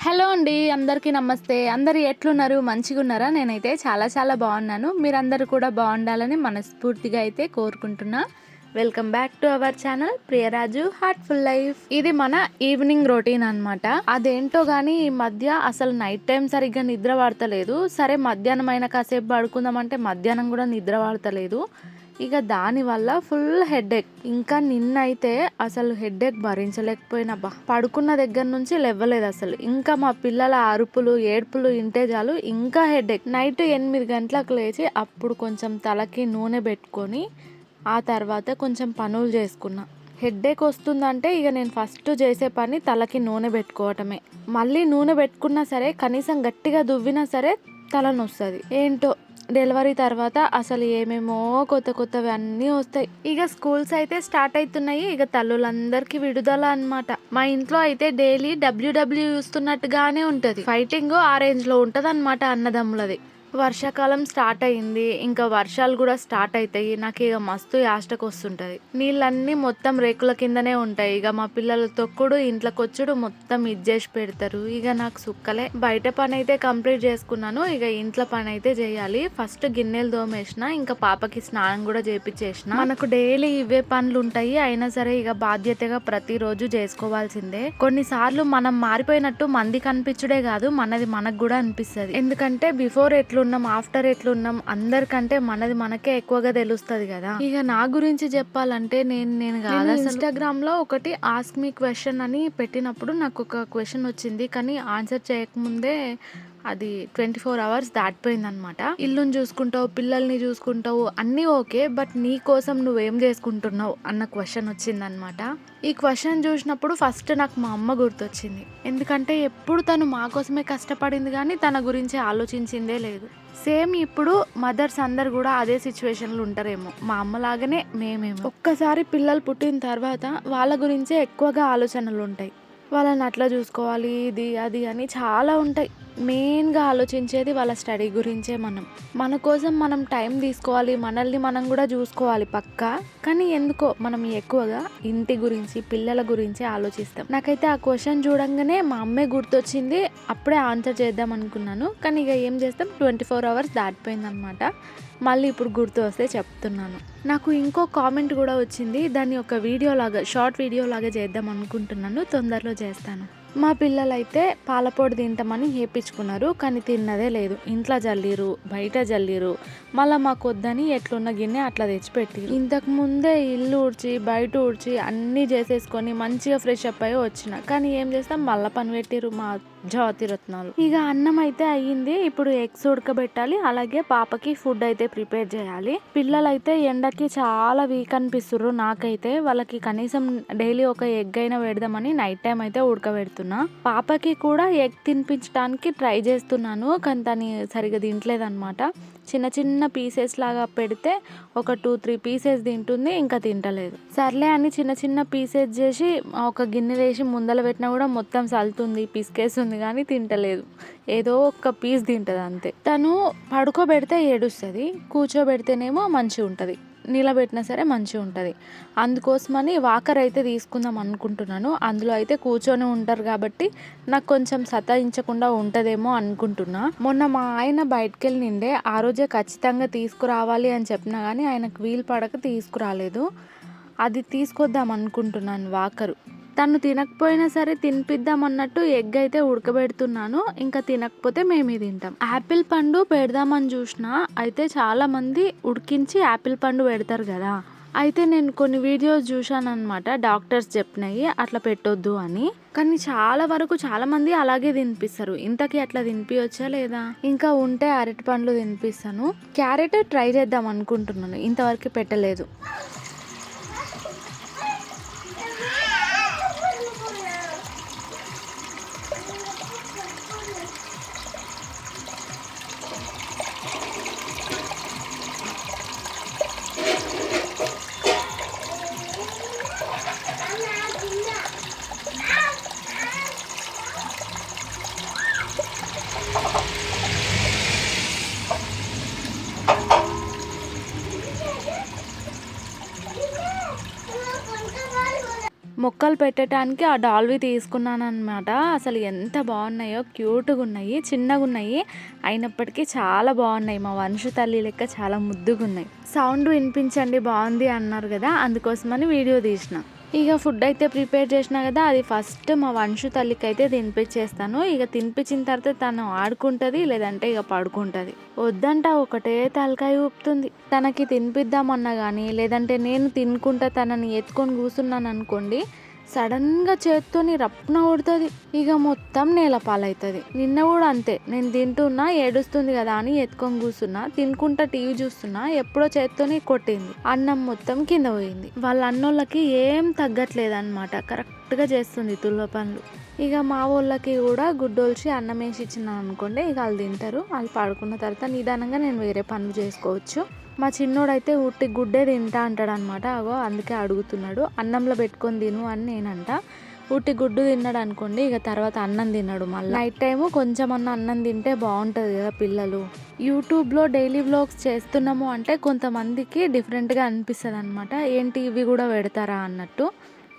Hello అండి. అందరికీ నమస్తే. అందరూ ఎట్లున్నారు? మంచిగున్నారా? నేనైతే చాలా బాగున్నాను. మీరందరూ కూడా బాగుండాలని మనస్ఫూర్తిగా అయితే కోరుకుంటున్నా. Welcome back to our channel Priyaraju heartful life. ఇది మన ఈవినింగ్ రొటీన్ అన్నమాట. అదేంటో గానీ ఈ మధ్య అసలు నైట్ టైం సరిగ్గా నిద్ర పడతలేదు. సరే మధ్యాహ్నం అయినా కాసేపు పడుకుందామంటే మధ్యాహ్నం కూడా నిద్ర పడతలేదు. ఇక దానివల్ల ఫుల్ హెడేక్. ఇంకా నిన్నైతే అసలు హెడేక్ భరించలేకపోయినా. పడుకున్న దగ్గర నుంచి లేవలేదు అసలు. ఇంకా మా పిల్లల అరుపులు ఏడుపులు ఇంటే చాలు ఇంకా హెడేక్. నైట్ 8 గంటలకు లేచి అప్పుడు కొంచెం తలకి నూనె పెట్టుకొని ఆ తర్వాత కొంచెం పనులు చేసుకున్నా. హెడేక్ వస్తుందంటే ఇక నేను ఫస్ట్ చేసే పని తలకి నూనె పెట్టుకోవటమే. మళ్ళీ నూనె పెట్టుకున్నా సరే కనీసం గట్టిగా దువ్వినా సరే తలనొస్తుంది. ఏంటో డెలివరీ తర్వాత అసలు ఏమేమో కొత్తవి అన్నీ వస్తాయి. ఇక స్కూల్స్ అయితే స్టార్ట్ అవుతున్నాయి. ఇక తల్లులందరికీ విడుదల అన్నమాట. మా ఇంట్లో అయితే డైలీ డబ్ల్యూడబ్ల్యూ చూస్తున్నట్టుగానే ఉంటది. ఫైటింగ్ ఆ రేంజ్ లో ఉంటది అన్నమాట అన్నదమ్ములది. వర్షాకాలం స్టార్ట్ అయింది. ఇంకా వర్షాలు కూడా స్టార్ట్ అవుతాయి. నాకు ఇక మస్తు యాస్టకు వస్తుంటది. నీళ్ళన్నీ మొత్తం రేకుల కిందనే ఉంటాయి. ఇక మా పిల్లల తొక్కుడు ఇంట్లోకి వచ్చుడు మొత్తం ఇచ్చేసి పెడతారు. ఇక నాకు సుక్కలే. బయట పని అయితే కంప్లీట్ చేసుకున్నాను. ఇక ఇంట్లో పని అయితే చేయాలి. ఫస్ట్ గిన్నెలు తోమేసిన, ఇంకా పాపకి స్నానం కూడా చేపించేసిన. మనకు డైలీ ఇవే పనులు ఉంటాయి. అయినా సరే ఇక బాధ్యతగా ప్రతిరోజు చేసుకోవాల్సిందే. కొన్నిసార్లు మనం మారిపోయినట్టు మంది కనిపించుడే కాదు, మనది మనకు కూడా అనిపిస్తుంది. ఎందుకంటే బిఫోర్ ఎట్లున్నాం ఆఫ్టర్ ఎట్లున్నాం అందరికంటే మనది మనకే ఎక్కువగా తెలుస్తుంది కదా. ఇక నా గురించి చెప్పాలంటే నేను కాదు, ఇన్స్టాగ్రామ్ లో ఒకటి ఆస్క్ మీ క్వశ్చన్ అని పెట్టినప్పుడు నాకు ఒక క్వశ్చన్ వచ్చింది. కానీ ఆన్సర్ చేయకముందే అది 24 hours దాటిపోయిందనమాట. ఇల్లుని చూసుకుంటావు, పిల్లల్ని చూసుకుంటావు, అన్నీ ఓకే, బట్ నీ కోసం నువ్వేం చేసుకుంటున్నావు అన్న క్వశ్చన్ వచ్చిందనమాట. ఈ క్వశ్చన్ చూసినప్పుడు ఫస్ట్ నాకు మా అమ్మ గుర్తొచ్చింది. ఎందుకంటే ఎప్పుడు తను మా కోసమే కష్టపడింది కానీ తన గురించి ఆలోచించిందే లేదు. సేమ్ ఇప్పుడు మదర్స్ అందరు కూడా అదే సిచ్యువేషన్లో ఉంటారేమో, మా అమ్మలాగానే మేమేమో. ఒక్కసారి పిల్లలు పుట్టిన తర్వాత వాళ్ళ గురించే ఎక్కువగా ఆలోచనలు ఉంటాయి. వాళ్ళని అట్లా చూసుకోవాలి, ఇది అది అని చాలా ఉంటాయి. మెయిన్గా ఆలోచించేది వాళ్ళ స్టడీ గురించే. మన కోసం మనం టైం తీసుకోవాలి, మనల్ని మనం కూడా చూసుకోవాలి పక్కా. కానీ ఎందుకో మనం ఎక్కువగా ఇంటి గురించి పిల్లల గురించి ఆలోచిస్తాం. నాకైతే ఆ క్వశ్చన్ చూడంగానే మా అమ్మే గుర్తొచ్చింది. అప్పుడే ఆన్సర్ చేద్దాం అనుకున్నాను, కానీ ఇక ఏం చేస్తాం, 24 hours దాటిపోయిందనమాట. మళ్ళీ ఇప్పుడు గుర్తు వస్తే చెప్తున్నాను. నాకు ఇంకో కామెంట్ కూడా వచ్చింది. దాన్ని ఒక వీడియోలాగా షార్ట్ వీడియోలాగా చేద్దాం అనుకుంటున్నాను, తొందరలో చేస్తాను. మా పిల్లలైతే పాలపొడి తింటామని వేయించుకున్నారు, కానీ తిన్నదే లేదు. ఇంట్లో జల్లిరు, బయట జల్లిరు. మళ్ళీ మాకు వద్దని ఎట్లున్న గిన్నె అట్లా తెచ్చిపెట్టిరు. ఇంతకు ముందే ఇల్లు ఊడ్చి బయట ఊడ్చి అన్నీ చేసేసుకొని మంచిగా ఫ్రెష్ అప్ అయ్యి వచ్చిన, కానీ ఏం చేస్తాం, మళ్ళీ పని పెట్టిరు మా జ్యోతిరత్నాలు. ఇక అన్నం అయితే అయ్యింది. ఇప్పుడు ఎగ్స్ ఉడకబెట్టాలి, అలాగే పాపకి ఫుడ్ అయితే ప్రిపేర్ చేయాలి. పిల్లలైతే ఎండకి చాలా వీక్ అనిపిస్తుర్రు. నాకైతే వాళ్ళకి కనీసం డైలీ ఒక ఎగ్ అయినా పెడదామని నైట్ టైం అయితే ఉడకబెడుతున్నా. పాపకి కూడా ఎగ్ తినిపించడానికి ట్రై చేస్తున్నాను, కానీ తను సరిగా తింటలేదన్నమాట. చిన్న పీసెస్ లాగా పెడితే ఒక 2-3 పీసెస్ తింటుంది, ఇంకా తింటలేదు. సర్లే అని చిన్న పీసెస్ చేసి ఒక గిన్నె వేసి ముందల పెట్టినా కూడా మొత్తం సల్తుంది, పిసికేస్తుంది, కానీ తింటలేదు. ఏదో ఒక్క పీస్ తింటుంది అంతే. తను పడుకోబెడితే ఏడుస్తుంది, కూర్చోబెడితేనేమో మంచిగా ఉంటుంది, నిలబెట్టినా సరే మంచిగా ఉంటుంది. అందుకోసమని వాకర్ అయితే తీసుకుందాం అనుకుంటున్నాను. అందులో అయితే కూర్చొని ఉంటారు కాబట్టి నాకు కొంచెం సతాయించకుండా ఉంటుందేమో అనుకుంటున్నా. మొన్న మా ఆయన బయటకు వెళ్ళి నిండే, ఆ రోజే ఖచ్చితంగా తీసుకురావాలి అని చెప్పినా కానీ ఆయనకు వీలు పడక తీసుకురాలేదు. అది తీసుకొద్దాం అనుకుంటున్నాను వాకరు. తను తినకపోయినా సరే తినిపిద్దాం అన్నట్టు ఎగ్ అయితే ఉడకబెడుతున్నాను. ఇంకా తినకపోతే మేమే తింటాం. యాపిల్ పండు పెడదామని చూసినా అయితే చాలా మంది ఉడికించి యాపిల్ పండు పెడతారు కదా. అయితే నేను కొన్ని వీడియోస్ చూశాను అనమాట, డాక్టర్స్ చెప్పినాయి అట్లా పెట్టొద్దు అని. కానీ చాలా మంది అలాగే తినిపిస్తారు. ఇంతకీ అట్లా తినిపించచ్చా లేదా? ఇంకా ఉంటే అరటి పండ్లు తినిపిస్తాను. క్యారెట్ ట్రై చేద్దాం అనుకుంటున్నాను, ఇంతవరకు పెట్టలేదు. ముక్కలు పెట్టడానికి ఆ డాల్వి తీసుకున్నాను అనమాట. అసలు ఎంత బాగున్నాయో, క్యూట్గా ఉన్నాయి, చిన్నగా ఉన్నాయి, అయినప్పటికీ చాలా బాగున్నాయి. మా వంశు తల్లి లెక్క చాలా ముద్దుగా ఉన్నాయి. సౌండ్ వినిపించండి బాగుంది అన్నారు కదా, అందుకోసమని వీడియో తీసిన. ఇక ఫుడ్ అయితే ప్రిపేర్ చేసినా కదా, అది ఫస్ట్ మా వంశు తల్లికి అయితే తినిపించేస్తాను. ఇక తినిపించిన తర్వాత తను ఆడుకుంటుంది, లేదంటే ఇక పడుకుంటుంది. వద్దంట ఒకటే తలకాయ ఊపుతుంది. తనకి తినిపిద్దామన్నా కానీ, లేదంటే నేను తినుకుంటా తనని ఎత్తుకొని కూర్చున్నాను అనుకోండి, సడన్గా చేత్తోని రప్న కొడుతుంది. ఇక మొత్తం నేల పాలవుతుంది. నిన్న కూడా అంతే, నేను తింటున్నా ఏడుస్తుంది కదా అని ఎత్తుకొని కూర్చున్నా, తినుకుంటా టీవీ చూస్తున్నా, ఎప్పుడో చేత్తోని కొట్టింది. అన్నం మొత్తం కింద పోయింది. వాళ్ళ అన్నోళ్ళకి ఏం తగ్గట్లేదు అనమాట, కరెక్ట్గా చేస్తుంది తుల్వ పనులు. ఇక మా వాళ్ళకి కూడా గుడ్డోల్చి అన్నం వేసి ఇచ్చినాను అనుకోండి, ఇక వాళ్ళు తింటారు. వాళ్ళు పడుకున్న తర్వాత నిదానంగా నేను వేరే పనులు చేసుకోవచ్చు. మా చిన్నోడైతే ఉట్టి గుడ్డే తింటా అంటాడు అనమాట. అగో అందుకే అడుగుతున్నాడు, అన్నంలో పెట్టుకొని తిను అని నేనంట. ఉట్టి గుడ్డు తిన్నాడు అనుకోండి, ఇక తర్వాత అన్నం తిన్నాడు. మళ్ళీ నైట్ టైము కొంచెం అన్నం తింటే బాగుంటుంది కదా పిల్లలు. యూట్యూబ్లో డైలీ వ్లాగ్స్ చేస్తున్నాము అంటే కొంతమందికి డిఫరెంట్గా అనిపిస్తుంది అనమాట, ఏంటి ఇవి కూడా పెడతారా అన్నట్టు.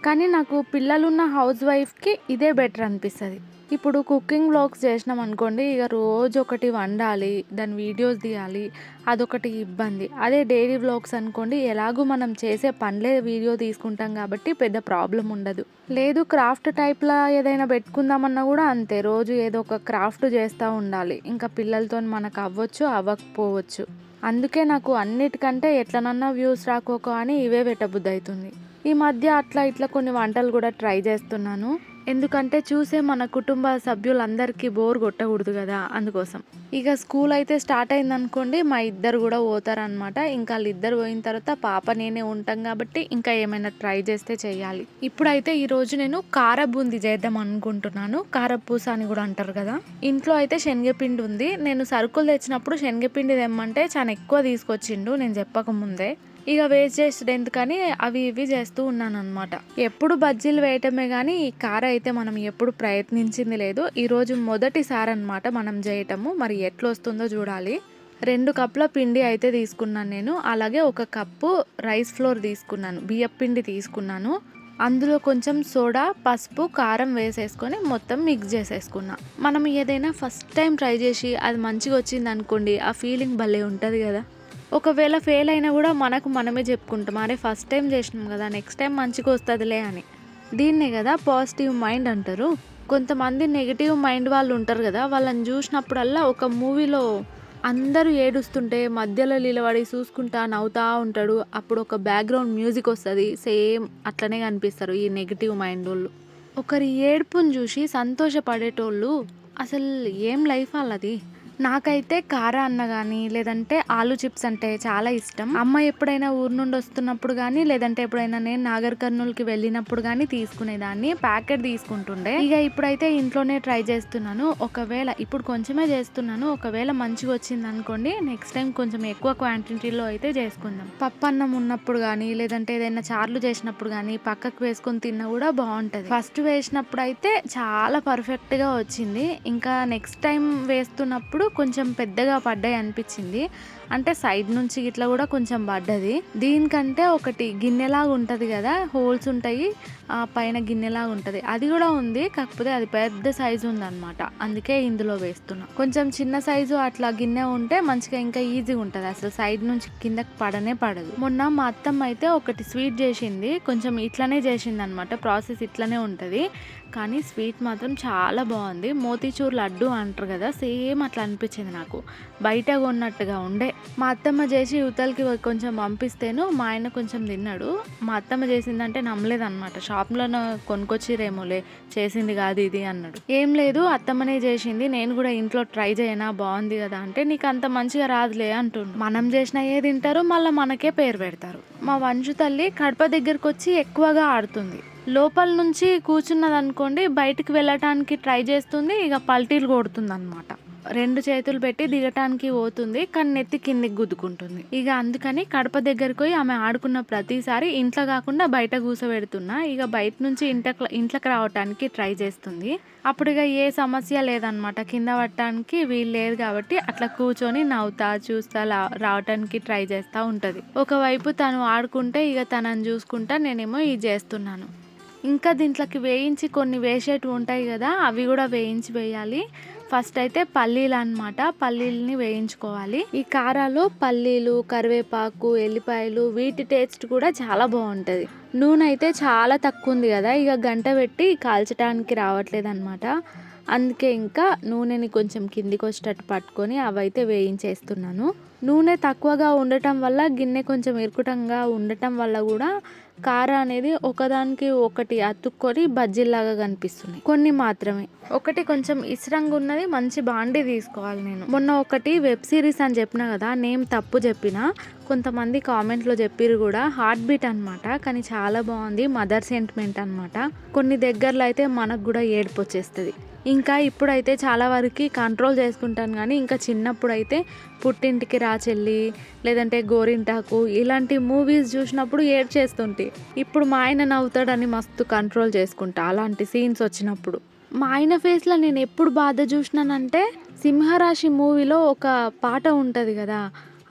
కానీ నాకు పిల్లలున్న హౌస్ వైఫ్కి ఇదే బెటర్ అనిపిస్తుంది. ఇప్పుడు కుకింగ్ వ్లాగ్స్ చేసినాం అనుకోండి, ఇక రోజు ఒకటి వండాలి, దాని వీడియోస్ తీయాలి, అదొకటి ఇబ్బంది. అదే డైలీ వ్లాగ్స్ అనుకోండి, ఎలాగూ మనం చేసే పనులే వీడియో తీసుకుంటాం కాబట్టి పెద్ద ప్రాబ్లం ఉండదు. లేదు క్రాఫ్ట్ టైప్లా ఏదైనా పెట్టుకుందామన్నా కూడా అంతే, రోజు ఏదో ఒక క్రాఫ్ట్ చేస్తూ ఉండాలి. ఇంకా పిల్లలతో మనకు అవ్వచ్చు అవ్వకపోవచ్చు. అందుకే నాకు అన్నిటికంటే ఎట్లనన్నా వ్యూస్ రాకోక అని ఇవే పెట్టబుద్ధి అవుతుంది. ఈ మధ్య అట్లా ఇట్లా కొన్ని వంటలు కూడా ట్రై చేస్తున్నాను. ఎందుకంటే చూసే మన కుటుంబ సభ్యులందరికీ బోర్ కొట్టకూడదు కదా, అందుకోసం. ఇక స్కూల్ అయితే స్టార్ట్ అయింది అనుకోండి, మా ఇద్దరు కూడా పోతారనమాట. ఇంకా వాళ్ళిద్దరు పోయిన తర్వాత పాప నేనే ఉంటాం కాబట్టి ఇంకా ఏమైనా ట్రై చేస్తే చెయ్యాలి. ఇప్పుడైతే ఈరోజు నేను కార బూందీ చేద్దాం అనుకుంటున్నాను. కారపూస అని కూడా అంటారు కదా. ఇంట్లో అయితే శనగపిండి ఉంది. నేను సరుకులు తెచ్చినప్పుడు శనగపిండి తెమ్మంటే చాలా ఎక్కువ తీసుకొచ్చిండు, నేను చెప్పకముందే. ఇక వేస్ట్ చేసేది ఎందుకని అవి ఇవి చేస్తూ ఉన్నాను అనమాట. ఎప్పుడు బజ్జీలు వేయటమే కానీ ఈ కార అయితే మనం ఎప్పుడు ప్రయత్నించింది లేదు. ఈరోజు మొదటిసారి అనమాట మనం చేయటము. మరి ఎట్లా వస్తుందో చూడాలి. 2 కప్పుల పిండి అయితే తీసుకున్నాను నేను. అలాగే 1 కప్పు రైస్ ఫ్లోర్ తీసుకున్నాను, బియ్యం పిండి తీసుకున్నాను. అందులో కొంచెం సోడా, పసుపు, కారం వేసేసుకొని మొత్తం మిక్స్ చేసేసుకున్నా. మనం ఏదైనా ఫస్ట్ టైం ట్రై చేసి అది మంచిగా వచ్చింది అనుకోండి, ఆ ఫీలింగ్ భలే ఉంటుంది కదా. ఒకవేళ ఫెయిల్ అయినా కూడా మనమే చెప్పుకుంటాం, అరే ఫస్ట్ టైం చేసినాం కదా, నెక్స్ట్ టైం మంచిగా వస్తుందిలే అని. దీన్నే కదా పాజిటివ్ మైండ్ అంటారు. కొంతమంది నెగిటివ్ మైండ్ వాళ్ళు ఉంటారు కదా, వాళ్ళని చూసినప్పుడల్లా ఒక మూవీలో అందరూ ఏడుస్తుంటే మధ్యలో నిలబడి చూసుకుంటా నవ్వుతూ ఉంటాడు, అప్పుడు ఒక బ్యాక్గ్రౌండ్ మ్యూజిక్ వస్తుంది, సేమ్ అట్లనే కనిపిస్తారు ఈ నెగిటివ్ మైండ్ వాళ్ళు. ఒకరి ఏడుపుని చూసి సంతోషపడేటోళ్ళు అసలు ఏం లైఫ్ వాళ్ళది. నాకైతే కార అన్న కానీ లేదంటే ఆలు చిప్స్ అంటే చాలా ఇష్టం. అమ్మ ఎప్పుడైనా ఊరు నుండి వస్తున్నప్పుడు కానీ లేదంటే ఎప్పుడైనా నేను నాగర్ కర్నూలుకి వెళ్ళినప్పుడు కానీ తీసుకునేదాన్ని, ప్యాకెట్ తీసుకుంటుండే. ఇక ఇప్పుడైతే ఇంట్లోనే ట్రై చేస్తున్నాను. ఒకవేళ ఇప్పుడు కొంచెమే చేస్తున్నాను, ఒకవేళ మంచిగా వచ్చింది అనుకోండి నెక్స్ట్ టైం కొంచెం ఎక్కువ క్వాంటిటీలో అయితే చేసుకుందాం. పప్పు అన్నం ఉన్నప్పుడు కానీ లేదంటే ఏదైనా చార్లు చేసినప్పుడు కానీ పక్కకు వేసుకొని తిన్నా కూడా బాగుంటుంది. ఫస్ట్ వేసినప్పుడు అయితే చాలా పర్ఫెక్ట్గా వచ్చింది. ఇంకా నెక్స్ట్ టైం వేస్తున్నప్పుడు కొంచెం పెద్దగా పడ్డాయి అనిపించింది, అంటే సైడ్ నుంచి ఇట్లా కూడా కొంచెం పడ్డది. దీనికంటే ఒకటి గిన్నెలాగా ఉంటుంది కదా, హోల్స్ ఉంటాయి, ఆ పైన గిన్నెలాగా ఉంటుంది, అది కూడా ఉంది, కాకపోతే అది పెద్ద సైజు ఉందన్నమాట, అందుకే ఇందులో వేస్తున్నా. కొంచెం చిన్న సైజు అట్లా గిన్నె ఉంటే మంచిగా ఇంకా ఈజీగా ఉంటుంది, అసలు సైడ్ నుంచి కిందకి పడదు. మొన్న మా అత్తమ్మ అయితే ఒకటి స్వీట్ చేసింది, కొంచెం ఇట్లనే చేసింది అనమాట, ప్రాసెస్ ఇట్లనే ఉంటుంది, కానీ స్వీట్ మాత్రం చాలా బాగుంది. మోతీచూర్ లడ్డు అంటారు కదా, సేమ్ అట్లా అనిపించింది నాకు, బయట కొన్నట్టుగా ఉండే. మా అత్తమ్మ చేసి యువతలకి కొంచెం పంపిస్తేను మా ఆయన కొంచెం తిన్నాడు. మా అత్తమ్మ చేసిందంటే నమ్మలేదన్నమాట, షాప్లో కొనుక్కొచ్చిరేమోలే, చేసింది కాదు ఇది అన్నాడు. ఏం లేదు అత్తమ్మనే చేసింది, నేను కూడా ఇంట్లో ట్రై చేయనా, బాగుంది కదా అంటే, నీకు అంత మంచిగా రాదులే అంటుండు. మనం చేసిన ఏ తింటారు, మళ్ళీ మనకే పేరు పెడతారు. మా వంశు తల్లి కడప దగ్గరకు వచ్చి ఎక్కువగా ఆడుతుంది. లోపల నుంచి కూర్చున్నది అనుకోండి, బయటికి వెళ్ళటానికి ట్రై చేస్తుంది, ఇక పల్టీలు కొడుతుంది అనమాట. 2 చేతులు పెట్టి దిగటానికి పోతుంది, కానీ నెత్తి కిందికి గుద్దుకుంటుంది. ఇక అందుకని కడప దగ్గరికి పోయి ఆమె ఆడుకున్న ప్రతిసారి ఇంట్లో కాకుండా బయట కూర్చోబెడుతున్నా. ఇక బయట నుంచి ఇంట్లోకి రావటానికి ట్రై చేస్తుంది. అప్పుడు ఇక ఏ సమస్య లేదనమాట, కింద పట్టడానికి వీలు లేదు కాబట్టి అట్లా కూర్చొని నవ్వుతా చూస్తా రావటానికి ట్రై చేస్తూ ఉంటుంది. ఒకవైపు తను ఆడుకుంటే ఇక తనని చూసుకుంటా నేనేమో ఇది చేస్తున్నాను. ఇంకా దీంట్లోకి వేయించి కొన్ని వేసేటివి ఉంటాయి కదా, అవి కూడా వేయించి వేయాలి. ఫస్ట్ అయితే పల్లీలు అన్నమాట, పల్లీలని వేయించుకోవాలి. ఈ కారాలో పల్లీలు, కరివేపాకు, ఎల్లిపాయలు వీటి టేస్ట్ కూడా చాలా బాగుంటుంది. నూనె అయితే చాలా తక్కువ ఉంది కదా, ఇక గంట పెట్టి కాల్చడానికి రావట్లేదు అనమాట. అందుకే ఇంకా నూనెని కొంచెం కిందికి వచ్చేటట్టు పట్టుకొని అవైతే వేయించేస్తున్నాను. నూనె తక్కువగా ఉండటం వల్ల, గిన్నె కొంచెం ఇరుకుటంగా ఉండటం వల్ల కూడా కార అనేది ఒకదానికి ఒకటి అతుక్కొని బజ్జీలాగా కనిపిస్తున్నాయి. కొన్ని మాత్రమే, ఒకటి కొంచెం ఇసురంగా ఉన్నది మంచి బాండీ తీసుకోవాలి. నేను మొన్న ఒకటి వెబ్ సిరీస్ అని చెప్పిన కదా, నేమ్ తప్పు చెప్పిన, కొంతమంది కామెంట్లో చెప్పిరు కూడా, హార్ట్ బీట్ అనమాట. కానీ చాలా బాగుంది, మదర్ సెంటిమెంట్ అనమాట. కొన్ని దగ్గరలో అయితే మనకు కూడా ఏడుపు వచ్చేస్తుంది. ఇంకా ఇప్పుడైతే చాలా వరకు కంట్రోల్ చేసుకుంటాను, కానీ ఇంకా చిన్నప్పుడు అయితే పుట్టింటికి రా చెల్లి, లేదంటే గోరింటాకు ఇలాంటి మూవీస్ చూసినప్పుడు ఏడ్ చేస్తుంటే, ఇప్పుడు మా ఆయన నవ్వుతాడని మస్తు కంట్రోల్ చేసుకుంటా అలాంటి సీన్స్ వచ్చినప్పుడు. మా ఆయన ఫేస్లో నేను ఎప్పుడు బాధ చూసినానంటే, సింహరాశి మూవీలో ఒక పాట ఉంటుంది కదా,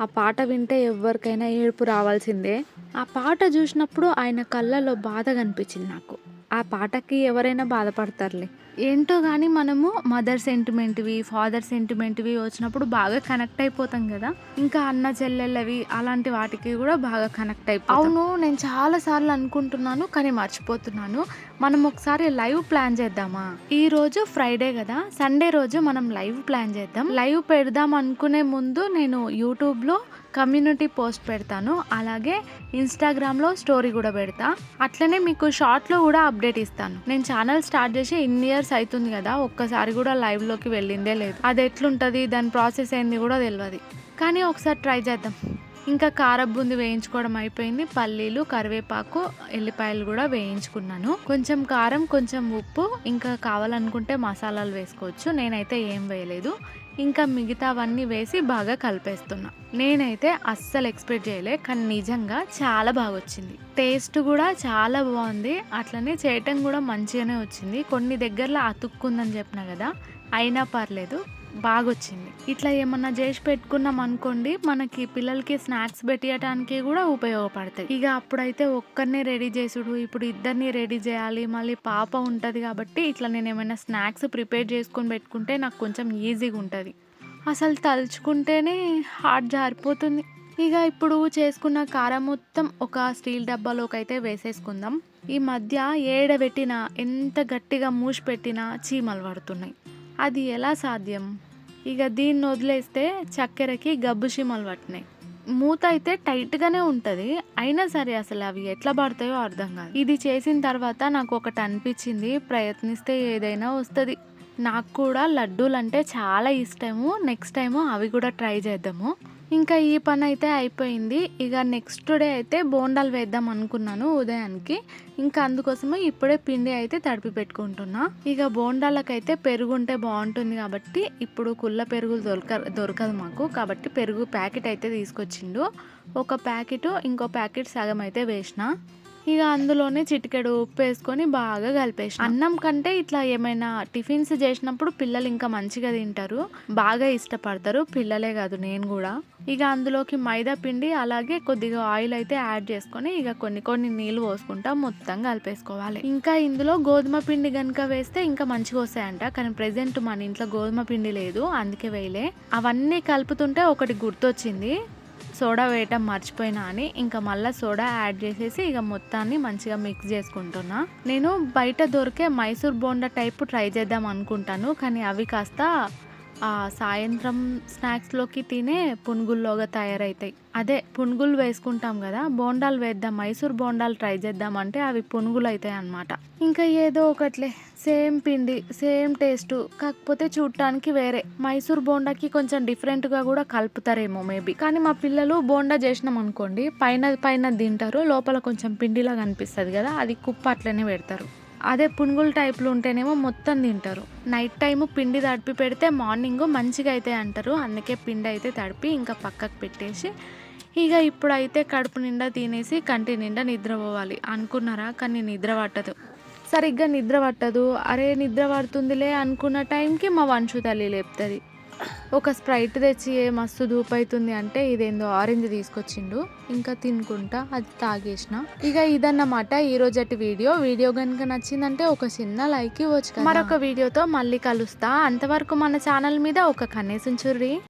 ఆ పాట వింటే ఎవరికైనా ఏడుపు రావాల్సిందే. ఆ పాట చూసినప్పుడు ఆయన కళ్ళలో బాధ కనిపించింది నాకు. ఆ పాటకి ఎవరైనా బాధపడతారులే. ఏంటో కానీ మనము మదర్ సెంటిమెంట్వి, ఫాదర్ సెంటిమెంట్వి వచ్చినప్పుడు బాగా కనెక్ట్ అయిపోతాం కదా. ఇంకా అన్న చెల్లెళ్ళవి అలాంటి వాటికి కూడా బాగా కనెక్ట్ అయిపోతాం. అవును, నేను చాలాసార్లు అనుకుంటున్నాను కానీ మర్చిపోతున్నాను. మనం ఒకసారి లైవ్ ప్లాన్ చేద్దామా? ఈ రోజు ఫ్రైడే కదా, సండే రోజు మనం లైవ్ ప్లాన్ చేద్దాం. లైవ్ పెడదాం అనుకునే ముందు నేను యూట్యూబ్లో కమ్యూనిటీ పోస్ట్ పెడతాను, అలాగే ఇన్స్టాగ్రామ్లో స్టోరీ కూడా పెడతా. అట్లనే మీకు షార్ట్లో కూడా అప్డేట్ ఇస్తాను. నేను ఛానల్ స్టార్ట్ చేసి ఇన్ని ఇయర్స్ అవుతుంది కదా, ఒక్కసారి కూడా లైవ్లోకి వెళ్ళిందే లేదు. అది ఎట్లుంటుంది, దాని ప్రాసెస్ ఏంది కూడా తెలియదు, కానీ ఒకసారి ట్రై చేద్దాం. ఇంకా కారం బూంది వేయించుకోవడం అయిపోయింది. పల్లీలు, కరివేపాకు, ఎల్లిపాయలు కూడా వేయించుకున్నాను. కొంచెం కారం, కొంచెం ఉప్పు, ఇంకా కావాలనుకుంటే మసాలాలు వేసుకోవచ్చు. నేనైతే ఏం వేయలేదు. ఇంకా మిగతావన్నీ వేసి బాగా కలిపేస్తున్నా. నేనైతే అస్సలు ఎక్స్పెక్ట్ చేయలే, కానీ నిజంగా చాలా బాగా వచ్చింది. టేస్ట్ కూడా చాలా బాగుంది, అట్లనే చేయటం కూడా మంచిగానే వచ్చింది. కొన్ని దగ్గరలో అతుక్కుందని చెప్పిన కదా, అయినా పర్లేదు, బాగొచ్చింది. ఇట్లా ఏమన్నా చేసి పెట్టుకున్నాం అనుకోండి, మనకి పిల్లలకి స్నాక్స్ పెట్టియటానికి కూడా ఉపయోగపడతాయి. ఇక అప్పుడైతే ఒక్కరినే రెడీ చేసుడు, ఇప్పుడు ఇద్దరిని రెడీ చేయాలి, మళ్ళీ పాప ఉంటుంది కాబట్టి ఇట్లా నేను ఏమైనా స్నాక్స్ ప్రిపేర్ చేసుకొని పెట్టుకుంటే నాకు కొంచెం ఈజీగా ఉంటుంది. అసలు తలుచుకుంటేనే హార్ట్ జారిపోతుంది. ఇక ఇప్పుడు చేసుకున్న కారం మొత్తం ఒక స్టీల్ డబ్బాలోకి అయితే వేసేసుకుందాం. ఈ మధ్య ఏడబెట్టినా, ఎంత గట్టిగా మూసి పెట్టినా చీమలు పడుతున్నాయి. అది ఎలా సాధ్యం? ఇక దీన్ని వదిలేస్తే చక్కెరకి గబ్బు చీమలు పట్టినాయి. మూత అయితే టైట్గానే ఉంటుంది, అయినా సరే అసలు అవి ఎట్లా పడతాయో అర్థం కాదు. ఇది చేసిన తర్వాత నాకు ఒకటి అనిపించింది, ప్రయత్నిస్తే ఏదైనా వస్తుంది. నాకు కూడా లడ్డూలు అంటే చాలా ఇష్టము. నెక్స్ట్ టైము అవి కూడా ట్రై చేద్దాము. ఇంకా ఈ పని అయితే అయిపోయింది. ఇక నెక్స్ట్ డే అయితే బోండాలు వేద్దాం అనుకున్నాను ఉదయానికి. ఇంకా అందుకోసమే ఇప్పుడే పిండి అయితే తడిపి పెట్టుకుంటున్నా. ఇక బోండాలకైతే పెరుగు ఉంటే బాగుంటుంది కాబట్టి, ఇప్పుడు కుళ్ళ పెరుగు దొరకదు మాకు, కాబట్టి పెరుగు ప్యాకెట్ అయితే తీసుకొచ్చిండు. ఒక ప్యాకెట్, ఇంకో ప్యాకెట్ సగం అయితే వేసిన. ఇక అందులోనే చిటికెడు ఉప్పు వేసుకొని బాగా కలిపేసిన. అన్నం కంటే ఇట్లా ఏమైనా టిఫిన్స్ చేసినప్పుడు పిల్లలు ఇంకా మంచిగా తింటారు, బాగా ఇష్టపడతారు. పిల్లలే కాదు, నేను కూడా. ఇక అందులోకి మైదా పిండి, అలాగే కొద్దిగా ఆయిల్ అయితే యాడ్ చేసుకొని ఇక కొన్ని నీళ్ళు పోసుకుంటా మొత్తం కలిపేసుకోవాలి. ఇంకా ఇందులో గోధుమ పిండి కనుక వేస్తే ఇంకా మంచిగా వస్తాయంట, కానీ ప్రెసెంట్ మన ఇంట్లో గోధుమ పిండి లేదు, అందుకే వేయలే. అవన్నీ కలుపుతుంటే ఒకటి గుర్తొచ్చింది, సోడా వేయటం మర్చిపోయినా అని. ఇంకా మళ్ళీ సోడా యాడ్ చేసేసి ఇక మొత్తాన్ని మంచిగా మిక్స్ చేసుకుంటున్నా. నేను బయట దొరికే మైసూర్ బోండా టైపు ట్రై చేద్దాం అనుకుంటాను, కానీ అవి కాస్త సాయంత్రం స్నాక్స్లోకి తినే పునుగుల్లోగా తయారవుతాయి. అదే పునుగులు వేసుకుంటాం కదా, బోండాలు వేద్దాం, మైసూర్ బోండాలు ట్రై చేద్దామంటే అవి పునుగులు అవుతాయి అన్నమాట. ఇంకా ఏదో ఒకట్లే, సేమ్ పిండి సేమ్ టేస్ట్, కాకపోతే చూడటానికి వేరే. మైసూర్ బోండాకి కొంచెం డిఫరెంట్గా కూడా కలుపుతారేమో మేబీ, కానీ మా పిల్లలు బోండా చేసినాం అనుకోండి పైన తింటారు, లోపల కొంచెం పిండిలాగా అనిపిస్తుంది కదా, అది కుప్ప అట్లనే పెడతారు. అదే పునుగులు టైప్లో ఉంటేనేమో మొత్తం తింటారు. నైట్ టైము పిండి తడిపి పెడితే మార్నింగ్ మంచిగా అయితే అంటారు, అందుకే పిండి అయితే తడిపి ఇంకా పక్కకు పెట్టేసి ఇక ఇప్పుడైతే కడుపు నిండా తినేసి కంటి నిండా నిద్రపోవాలి అనుకున్నారా, కానీ నిద్ర పట్టదు, సరిగ్గా నిద్ర పట్టదు. అరే నిద్ర పడుతుందిలే అనుకున్న టైంకి మా వంశు తల్లి లేపుతుంది. ఒక స్ప్రైట్ తెచ్చి మస్తు ధూప్ అవుతుంది అంటే ఇదేందో ఆరెంజ్ తీసుకొచ్చిండు. ఇంకా తినుకుంటా అది తాగేసిన. ఇక ఇదన్నమాట ఈ రోజటి వీడియో కనుక నచ్చిందంటే ఒక చిన్న లైక్ ఇవ్వచ్చు. మరొక వీడియోతో మళ్ళీ కలుస్తా. అంతవరకు మన ఛానల్ మీద ఒక కన్నేసుంచుర్రి.